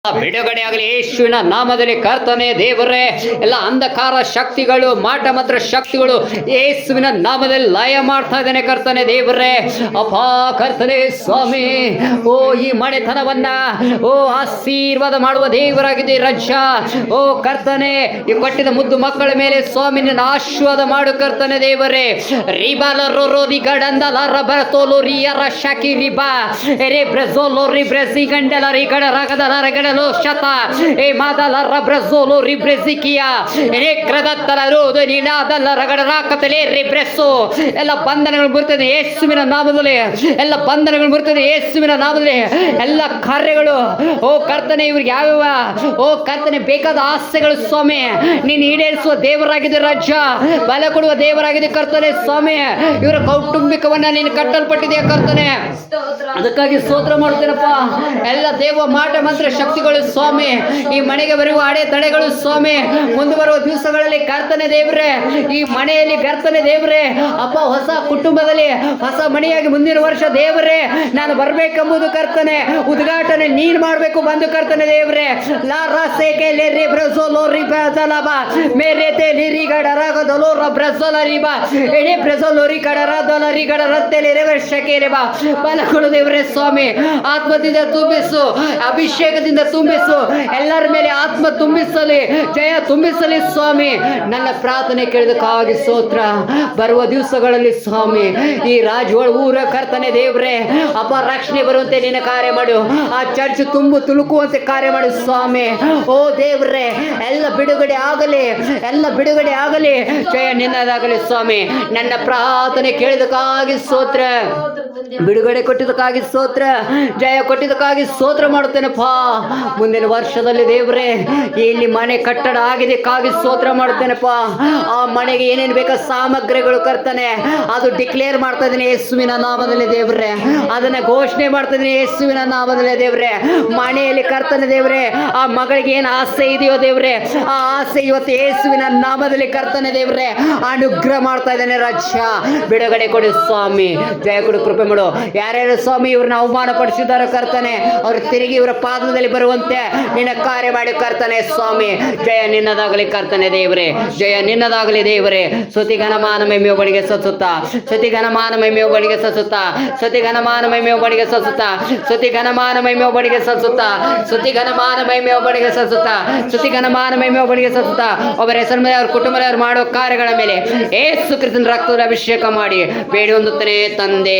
ಬಿಡುಗಡೆ ಆಗಲಿ ಯೇಸುವಿನ ನಾಮದಲ್ಲಿ. ಕರ್ತನೆ ದೇವರೇ, ಎಲ್ಲ ಅಂಧಕಾರ ಶಕ್ತಿಗಳು, ಮಾಟ ಮಂತ್ರ ಶಕ್ತಿಗಳು ಯೇಸುವಿನ ನಾಮದಲ್ಲಿ ಲಯ ಮಾಡ್ತಾ ಇದ್ದೇನೆ ಕರ್ತನೆ ದೇವರೇ. ಅಪ್ಪ ಕರ್ತನೆ ಸ್ವಾಮಿ, ಓ ಈ ಮನೆತನವನ್ನ ಆಶೀರ್ವಾದ ಮಾಡುವ ದೇವರಾಗಿದೆ ರಜ್ಜ. ಓ ಕರ್ತನೆ, ಈ ಕೊಟ್ಟಿದ ಮುದ್ದು ಮಕ್ಕಳ ಮೇಲೆ ಸ್ವಾಮಿ ನಿನ್ನ ಆಶೀರ್ವಾದ ಮಾಡು ಕರ್ತನೆ ದೇವರೇ. ರಿಬಾಲರೋದಿ ಗಡಂದಲ ರಬತೋಲು ರಿಯರ ಶಕಿ ರಿಬಾ ಎರೆ ಬ್ರೆಜೋಲೋ ರಿಬ್ರೆಸಿ ಗಂಡಲ ರಿಗಡ ರಗದ ರಗಡ ಶತ ಏ ಮಾದಲ ರಬ್ರಜೋಲು ರಿಬ್ರೆಸಿಕಿಯ ಎರೆ ಕ್ರದತ್ತಲ ರೋದು ನೀನಾದಲ್ಲ ರಗಡ ರಾಕತಲೆ ರಿಬ್ರೆಸೋ. ಎಲ್ಲ ಬಂಧನಗಳು ಬರುತ್ತದೆ ಯೇಸುವಿನ ನಾಮದಲ್ಲಿ, ಎಲ್ಲ ಬಂಧನಗಳು ಬರುತ್ತದೆ ಯೇಸುವಿನ ನಾಮದಲ್ಲಿ. ಎಲ್ಲ ಕಾರ್ಯಗಳು ಓ ಕರ್ತನೆ ಇವ್ರಿಗೆ ಯಾವ್ಯಾವ ಓ ಕರ್ತನೆ ಬೇಕಾದ ಆಸೆಗಳು ಸ್ವಾಮಿ ನೀನು ಈಡೇರಿಸುವ ದೇವರಾಗಿದೆ ರಾಜ್ಯ, ಬಲ ಕೊಡುವ ದೇವರಾಗಿದೆ ಕರ್ತನೆ ಸ್ವಾಮಿ. ಇವರ ಕೌಟುಂಬಿಕವನ್ನ ನೀನು ಕಟ್ಟಲ್ಪಟ್ಟಿದೆಯಾ ಕರ್ತನೆ, ಅದಕ್ಕಾಗಿ ಸ್ತೋತ್ರ ಮಾಡ್ತೇನಪ್ಪ. ಎಲ್ಲ ದೇವ ಮಾಟ ಮಂತ್ರ ಶಕ್ತಿಗಳು ಸ್ವಾಮಿ, ಈ ಮನೆಗೆ ಬರುವ ಅಡೆತಡೆಗಳು ಸ್ವಾಮಿ, ಮುಂದೆ ಬರುವ ದಿವಸಗಳಲ್ಲಿ ಕರ್ತನೆ ದೇವ್ರೆ, ಈ ಮನೆಯಲ್ಲಿ ಕರ್ತನೆ ದೇವ್ರೆ ಅಪ್ಪ, ಹೊಸ ಕುಟುಂಬದಲ್ಲಿ ಹೊಸ ಮನೆಯಾಗಿ ಮುಂದಿನ ವರ್ಷ ದೇವರೇ ನಾನು ಬರ್ಬೇಕೆಂಬುದು ಕರ್ತನೆ ಉದ್ಘಾಟನೆ ನೀನು ಮಾಡಬೇಕು ಬಂದು ಕರ್ತನೆ ದೇವ್ರೆ. ಲಾ ರಾಸೆಕೆ ಲೆರಿ ಬ್ರಜೋಲೋ ರಿಬಜಲಬ ಮೇರೆತೆ ಲಿರಿ ಗಡರಗದಲೋ ರಬ್ರಜಲ ರಿಬಾ ಎಣೆ ಬ್ರಜೋಲೋ ರಿ ಗಡರದಲ ರಿ ಗಡರತ್ತೆಲೆ ರೆವರ್ಷಕೆ ಬಾ. ಬಲಗಳು ದೇವರೇ ಸ್ವಾಮಿ, ಆತ್ಮದಿಂದ ತುಂಬಿಸು, ಅಭಿಷೇಕದಿಂದ ತುಂಬಿಸು, ಎಲ್ಲರ ಮೇಲೆ ಆತ್ಮ ತುಂಬಿಸಲಿ, ಜಯ ತುಂಬಿಸಲಿ ಸ್ವಾಮಿ. ನನ್ನ ಪ್ರಾರ್ಥನೆ ಕೇಳಿದಕ್ಕಾಗಿ ಸ್ತೋತ್ರ. ಬರುವ ದಿವಸಗಳಲ್ಲಿ ಸ್ವಾಮಿ ಈ ರಾಜೋಳ ಊರ ಕರ್ತನೆ ದೇವ್ರೆ ಅಪ್ಪ, ರಕ್ಷಣೆ ಬರುವಂತೆ ನಿನ್ನ ಕಾರ್ಯ ಮಾಡು, ಆ ಚರ್ಚ್ ತುಂಬು ತುಳುಕುವಂತೆ ಕಾರ್ಯ ಮಾಡು ಸ್ವಾಮಿ. ಓ ದೇವ್ರೆ, ಎಲ್ಲ ಬಿಡುಗಡೆ ಆಗಲಿ, ಎಲ್ಲ ಬಿಡುಗಡೆ ಆಗಲಿ, ಜಯ ನಿನ್ನದಾಗಲಿ ಸ್ವಾಮಿ. ನನ್ನ ಪ್ರಾರ್ಥನೆ ಕೇಳಿದಕ್ಕಾಗಿ ಸ್ತೋತ್ರ, ಬಿಡುಗಡೆ ಕೊಟ್ಟಿದ್ದಕ್ಕಾಗಿ ಸ್ತೋತ್ರ, ಜಯ ಕೊಟ್ಟಿದ್ದಕ್ಕಾಗಿ ಸ್ತೋತ್ರ ಮಾಡುತ್ತೇನಪ್ಪ. ಮುಂದಿನ ವರ್ಷದಲ್ಲಿ ದೇವ್ರೆ ಇಲ್ಲಿ ಮನೆ ಕಟ್ಟಡ ಆಗಿದ್ದಕ್ಕಾಗಿ ಸ್ತೋತ್ರ ಮಾಡುತ್ತೇನಪ್ಪ. ಆ ಮನೆಗೆ ಏನೇನು ಬೇಕಾ ಸಾಮಗ್ರಿಗಳು ಕರ್ತನೆ ಅದು ಡಿಕ್ಲೇರ್ ಮಾಡ್ತಾ ಇದ್ದೀನಿ ಯೇಸುವಿನ ನಾಮದಲ್ಲಿ ದೇವ್ರೆ, ಅದನ್ನ ಘೋಷಣೆ ಮಾಡ್ತಾ ಇದ್ದೀನಿ ಯೇಸುವಿನ ನಾಮದಲ್ಲಿ ದೇವ್ರೆ. ಮನೆಯಲ್ಲಿ ಕರ್ತನೆ ದೇವ್ರೆ ಆ ಮಗಳಿಗೆ ಏನು ಆಸೆ ಇದೆಯೋ ದೇವ್ರೆ, ಆ ಆಸೆ ಇವತ್ತು ಯೇಸುವಿನ ನಾಮದಲ್ಲಿ ಕರ್ತನೆ ದೇವ್ರೆ ಅನುಗ್ರಹ ಮಾಡ್ತಾ ಇದ್ದಾನೆ ರಾಜ್ಯ. ಬಿಡುಗಡೆ ಕೊಡು ಸ್ವಾಮಿ, ಜಯ ಕೊಡು, ಕೃಪೆ ಮಾಡು. ಯಾರ್ಯಾರು ಸ್ವಾಮಿ ಇವ್ರನ್ನ ಅವಮಾನ ಪಡಿಸಿದಾರೋ ಕರ್ತನೆ ಅವ್ರು ತಿರುಗಿ ಇವರ ಪಾದದಲ್ಲಿ ಬರುವಂತೆ ನಿನ್ನ ಕಾರ್ಯ ಮಾಡಿ ಕರ್ತನೆ ಸ್ವಾಮಿ. ಜಯ ನಿನ್ನದಾಗಲಿ ಕರ್ತನೆ ದೇವರೇ, ಜಯ ನಿನ್ನದಾಗಲಿ ದೇವರೇ. ಸ್ತುತಿ ಘನಮಾನ ಮಹಿಮೆ ಒಬ್ಬನಿಗೆ ಸಸುತ್ತಾ, ಸ್ತುತಿ ಘನಮಾನ ಮಹಿಮೆ ಒಬ್ಬನಿಗೆ ಸಸುತ್ತಾ, ಸ್ತುತಿ ಘನಮಾನ ಮಹಿಮೆ ಒಬ್ಬನಿಗೆ ಸಸುತ್ತಾ, ಸ್ತುತಿ ಘನಮಾನ ಮಹಿಮೆ ಒಬ್ಬನಿಗೆ ಸಸುತ್ತಾ, ಸ್ತುತಿ ಘನಮಾನ ಮಹಿಮೆ ಒಬ್ಬನಿಗೆ ಸಸುತ್ತಾ, ಸ್ತುತಿ ಘನಮಾನ ಮಹಿಮೆ ಒಬ್ಬನಿಗೆ ಸಸುತ್ತಾ. ಒಬ್ಬರ ಹೆಸರ ಮೇಲೆ ಅವ್ರ ಕುಟುಂಬದವರು ಮಾಡೋ ಕಾರ್ಯಗಳ ಮೇಲೆ ಯೇಸು ಕ್ರಿಸ್ತನ ರಕ್ತದ ಅಭಿಷೇಕ ಮಾಡಿ ಬೇಡಿ ಹೊಂದುತ್ತೇನೆ ತಂದೆ.